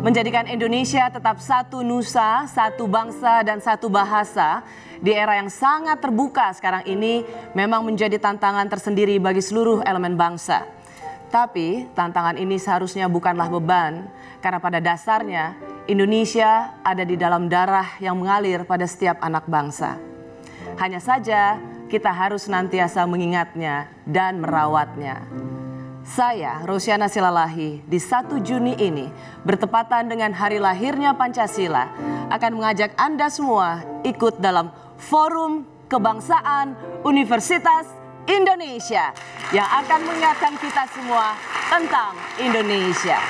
menjadikan Indonesia tetap satu nusa, satu bangsa, dan satu bahasa di era yang sangat terbuka sekarang ini memang menjadi tantangan tersendiri bagi seluruh elemen bangsa. Tapi tantangan ini seharusnya bukanlah beban, karena pada dasarnya Indonesia ada di dalam darah yang mengalir pada setiap anak bangsa. Hanya saja kita harus senantiasa mengingatnya dan merawatnya. Saya, Rosiana Silalahi, di 1 Juni ini bertepatan dengan hari lahirnya Pancasila akan mengajak Anda semua ikut dalam Forum Kebangsaan Universitas Indonesia yang akan mengingatkan kita semua tentang Indonesia.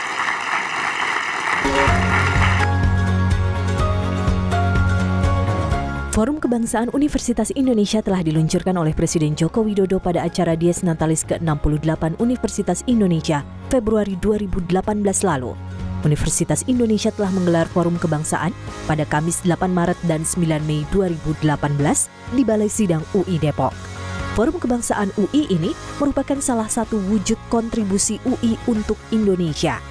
Forum Kebangsaan Universitas Indonesia telah diluncurkan oleh Presiden Joko Widodo pada acara Dies Natalis ke-68 Universitas Indonesia Februari 2018 lalu. Universitas Indonesia telah menggelar Forum Kebangsaan pada Kamis 8 Maret dan 9 Mei 2018 di Balai Sidang UI Depok. Forum Kebangsaan UI ini merupakan salah satu wujud kontribusi UI untuk Indonesia.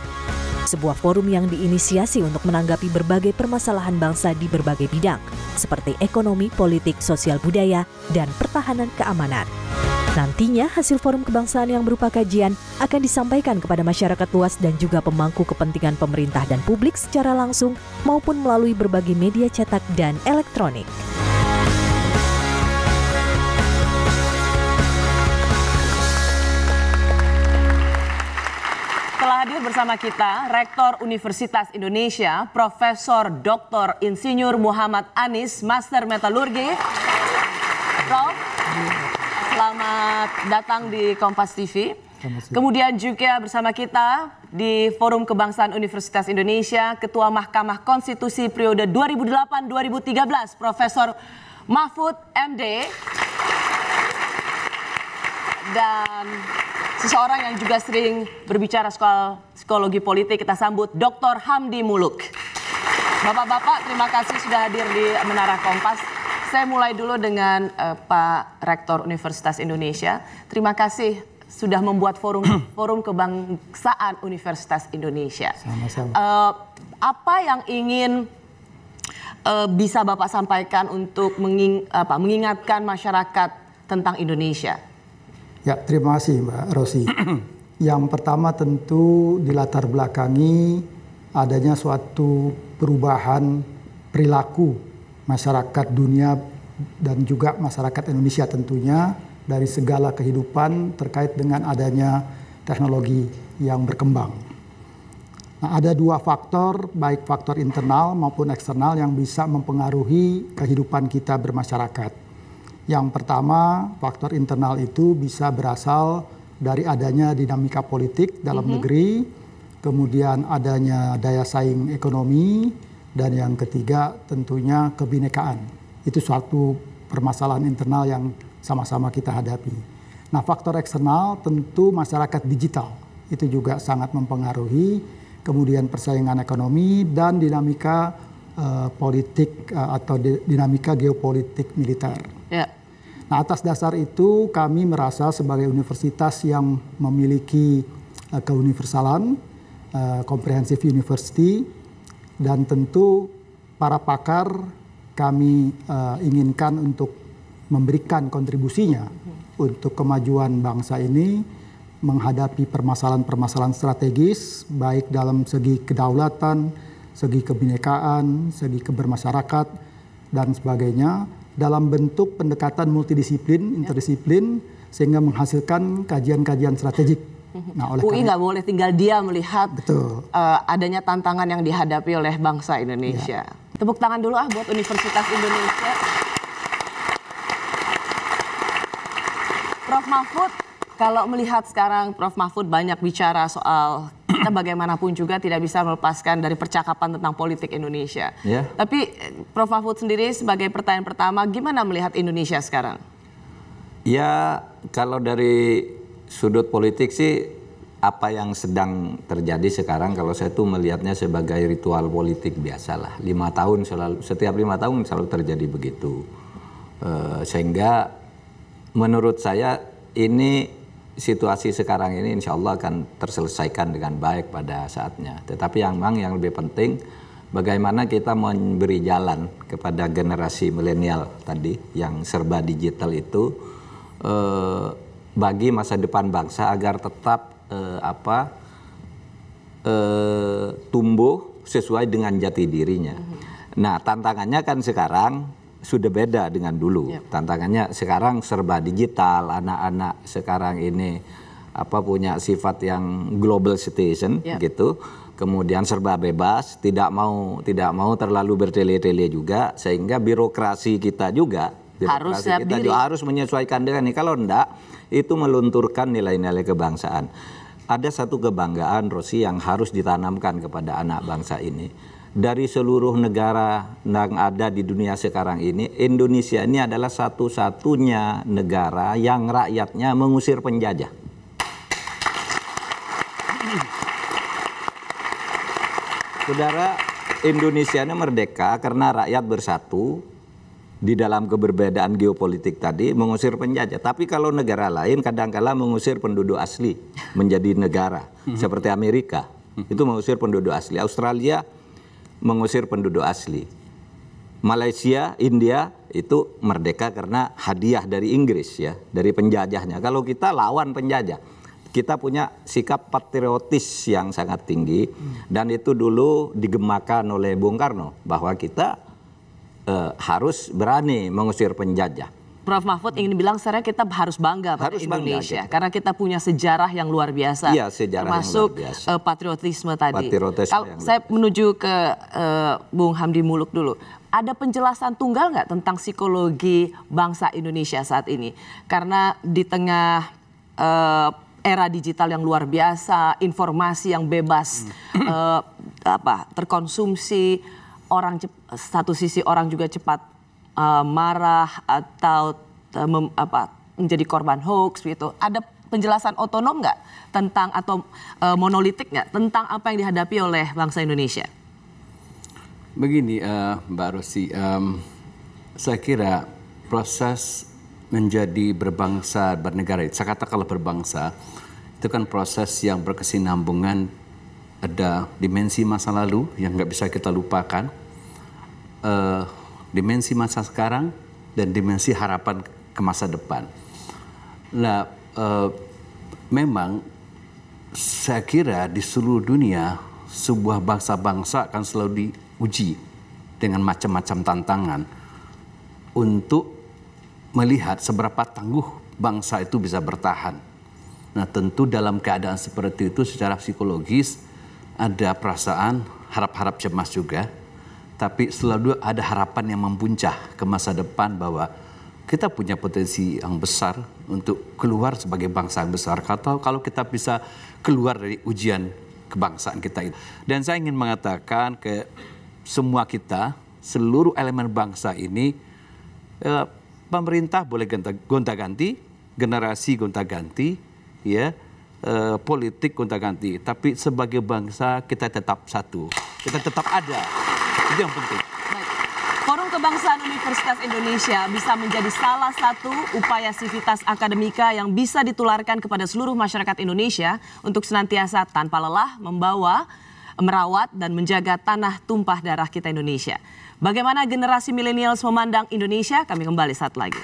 Sebuah forum yang diinisiasi untuk menanggapi berbagai permasalahan bangsa di berbagai bidang, seperti ekonomi, politik, sosial budaya, dan pertahanan keamanan. Nantinya hasil forum kebangsaan yang berupa kajian akan disampaikan kepada masyarakat luas dan juga pemangku kepentingan pemerintah dan publik secara langsung maupun melalui berbagai media cetak dan elektronik. Telah hadir bersama kita Rektor Universitas Indonesia, Profesor Dr. Insinyur Muhammad Anies, Master Metalurgi. Prof, selamat datang di Kompas TV. Kemudian juga bersama kita di Forum Kebangsaan Universitas Indonesia, Ketua Mahkamah Konstitusi periode 2008-2013, Profesor Mahfud MD. Dan seseorang yang juga sering berbicara soal psikologi politik, kita sambut Dr. Hamdi Muluk. Bapak-bapak, terima kasih sudah hadir di Menara Kompas. Saya mulai dulu dengan Pak Rektor Universitas Indonesia. Terima kasih sudah membuat forum Kebangsaan Universitas Indonesia. Sama-sama. Apa yang ingin bisa Bapak sampaikan untuk mengingatkan masyarakat tentang Indonesia? Ya, terima kasih Mbak Rosi. Yang pertama tentu dilatar belakangi adanya suatu perubahan perilaku masyarakat dunia dan juga masyarakat Indonesia tentunya dari segala kehidupan terkait dengan adanya teknologi yang berkembang. Nah, ada dua faktor, baik faktor internal maupun eksternal yang bisa mempengaruhi kehidupan kita bermasyarakat. Yang pertama, faktor internal itu bisa berasal dari adanya dinamika politik dalam negeri, kemudian adanya daya saing ekonomi, dan yang ketiga tentunya kebinekaan. Itu suatu permasalahan internal yang sama-sama kita hadapi. Nah, faktor eksternal tentu masyarakat digital. Itu juga sangat mempengaruhi, kemudian persaingan ekonomi dan dinamika politik atau dinamika geopolitik militer. Ya. Nah, atas dasar itu kami merasa sebagai universitas yang memiliki keuniversalan, comprehensive university, dan tentu para pakar kami inginkan untuk memberikan kontribusinya untuk kemajuan bangsa ini menghadapi permasalahan-permasalahan strategis baik dalam segi kedaulatan, segi kebinekaan, segi kebermasyarakat, dan sebagainya dalam bentuk pendekatan multidisiplin, interdisiplin, sehingga menghasilkan kajian-kajian strategik. Nah, UI nggak boleh tinggal diam melihat adanya tantangan yang dihadapi oleh bangsa Indonesia. Ya. Tepuk tangan dulu buat Universitas Indonesia. Prof. Mahfud, kalau melihat sekarang Prof. Mahfud banyak bicara soal kita bagaimanapun juga tidak bisa melepaskan dari percakapan tentang politik Indonesia. Yeah. Tapi Prof. Mahfud sendiri sebagai pertanyaan pertama, gimana melihat Indonesia sekarang? Ya, kalau dari sudut politik sih apa yang sedang terjadi sekarang kalau saya tuh melihatnya sebagai ritual politik biasalah. Setiap 5 tahun selalu terjadi begitu. Sehingga menurut saya ini situasi sekarang ini insya Allah akan terselesaikan dengan baik pada saatnya. Tetapi yang lebih penting bagaimana kita memberi jalan kepada generasi milenial tadi yang serba digital itu bagi masa depan bangsa agar tetap tumbuh sesuai dengan jati dirinya. Nah, tantangannya kan sekarang sudah beda dengan dulu. Tantangannya sekarang serba digital, anak-anak sekarang ini punya sifat yang global citizen gitu. Kemudian serba bebas, tidak mau terlalu bertele-tele juga, sehingga birokrasi kita juga harus menyesuaikan dengan ini. Kalau enggak, itu melunturkan nilai-nilai kebangsaan. Ada satu kebanggaan, Rosi, yang harus ditanamkan kepada anak bangsa ini. Dari seluruh negara yang ada di dunia sekarang ini, Indonesia ini adalah satu-satunya negara yang rakyatnya mengusir penjajah. Saudara, Indonesia ini merdeka karena rakyat bersatu di dalam keberbedaan geopolitik tadi mengusir penjajah. Tapi kalau negara lain kadang-kala mengusir penduduk asli menjadi negara. Seperti Amerika, itu mengusir penduduk asli. Australia mengusir penduduk asli. Malaysia, India itu merdeka karena hadiah dari Inggris ya, dari penjajahnya. Kalau kita lawan penjajah, kita punya sikap patriotis yang sangat tinggi dan itu dulu digemakan oleh Bung Karno bahwa kita harus berani mengusir penjajah. Prof. Mahfud ingin bilang sebenarnya kita harus bangga pada Indonesia karena kita punya sejarah yang luar biasa, termasuk patriotisme tadi. Kalau saya menuju ke Bung Hamdi Muluk dulu, ada penjelasan tunggal nggak tentang psikologi bangsa Indonesia saat ini? Karena di tengah era digital yang luar biasa, informasi yang bebas terkonsumsi, satu sisi orang juga cepat marah atau menjadi korban hoax gitu. Ada penjelasan otonom nggak tentang atau monolitik nggak tentang apa yang dihadapi oleh bangsa Indonesia? Begini Mbak Rosi, saya kira proses menjadi berbangsa, bernegara, saya kata kalau berbangsa itu kan proses yang berkesinambungan, ada dimensi masa lalu yang nggak bisa kita lupakan, dimensi masa sekarang dan dimensi harapan ke masa depan. Nah, memang saya kira di seluruh dunia sebuah bangsa-bangsa akan selalu diuji dengan macam-macam tantangan untuk melihat seberapa tangguh bangsa itu bisa bertahan. Nah, tentu dalam keadaan seperti itu secara psikologis ada perasaan harap-harap cemas juga. Tapi selalu ada harapan yang mempuncak ke masa depan bahwa kita punya potensi yang besar untuk keluar sebagai bangsa yang besar. Kalau kita bisa keluar dari ujian kebangsaan kita itu. Dan saya ingin mengatakan ke semua kita, seluruh elemen bangsa ini, pemerintah boleh gonta-ganti, generasi gonta-ganti, ya, politik gonta-ganti. Tapi sebagai bangsa kita tetap satu, kita tetap ada. Itu yang penting. Baik. Forum Kebangsaan Universitas Indonesia bisa menjadi salah satu upaya sivitas akademika yang bisa ditularkan kepada seluruh masyarakat Indonesia untuk senantiasa tanpa lelah membawa, merawat, dan menjaga tanah tumpah darah kita Indonesia. Bagaimana generasi milenials memandang Indonesia? Kami kembali saat lagi.